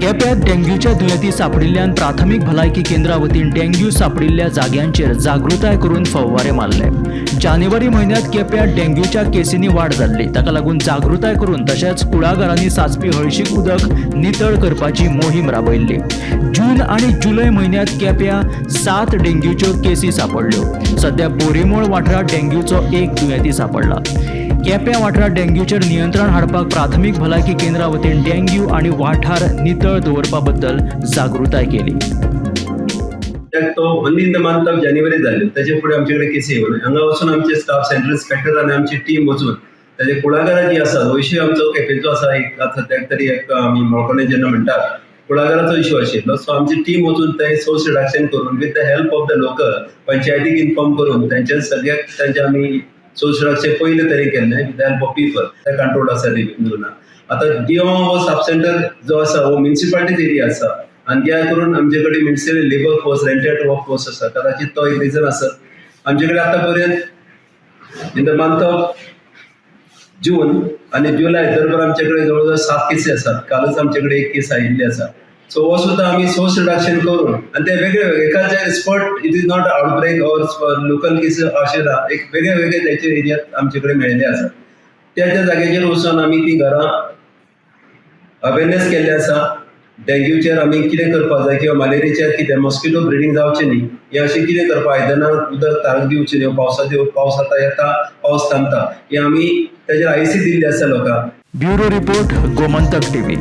केप्यात डेंग्यूच्या दुयेंती सापडिल्ल्यान प्राथमीक भलायकी केंद्रा वतीन डेंग्यू सापडिल्ल्या जाग्यांचेर जागृताय करून फव्वारे मारले। जानेवारी म्हयन्यांत केप्यात डेंग्यूच्या केसींनी वाड जाल्ली, ताका लागून जागृताय करून तशेंच कुळागरांनी साचपी हळशीक उदक नितळ करपाची मोहीम राबयल्ली। जून आनी जुलय म्हयन्यांत केप्यां 7 डेंग्यूच्यो केसी सापडल्यो। सध्या बोरीमोळ वाठारात डेंग्यूचो एक दुयेंती सापडला। केप्यां वाठारात डेंग्यूचेर नियंत्रण हाडपाक प्राथमीक भलायकी केंद्रा वतीन डेंग्यू आनी वाठार नितळ दवरपा बद्दल जागृताय केली। तो only in the month of January जाल्लो, तेजे फुडें आमचे कडेन केसी येवना। हांगा वचून आमचे स्टाफ सेंट्रल इन्स्पेक्टर आनी आमची टीम वचून तेजे कुळागरां जी आसा, वयशी आमचो केपेंचो आसा, एक सद्याक तरी एक आमी मळकोणे जेन्ना म्हणटात कुळागराचो इश्यू आशिल्लो, सो आमची टीम वचून ते सोर्स रिडक्शन करून with the help of the local पंचायतीक इन्फॉर्म करून तेंचे सगळ्याक तेंचे आमी सोर्स रिडक्शन पयले तरी केल्लें with the help of people ते कंट्रोल आसा रिव्यूना। आतां डिओ हो सब सेंटर जो आसा हो म्युनिसिपालिटीज एरिया आसा आनी त्या करून आमचे कडेन municipal labour force rented work force आसा, कदाचित तो एक रिजन आसा। आमचे कडेन आतां पर्यंत in the month of June आनी जुलय दरबर आमचे कडेन जवळ जवळ 7 केसी आसात। कालच आमचे कडेन एक केस आयिल्ली आसा। सो हो सुद्दां आमी सोर्स रिडक्शन करून आनी ते वेगळे एकाचे spot it is not outbreak or local case अशें ना, एक वेगळे वेगळे त्याचे एरियात आमचे कडेन मेळिल्ले आसा। त्या जाग्याचेर वचून आमी ती घरां अवेरनेस केल्ले आसा। डेंग्यूचेर आमी कितें करपाक जाय किंवा मलेरियाचेर कितें मॉस्किटो ब्रिडींग जावचें न्ही, हे अशें कितें करपाक आयदनां उदक तारक दिवचें न्ही, पावस आतां येता पावस थांबता, हे आमी तेजेर आयसी दिल्ली आसा लोकांक। Bureau report Gomantak TV.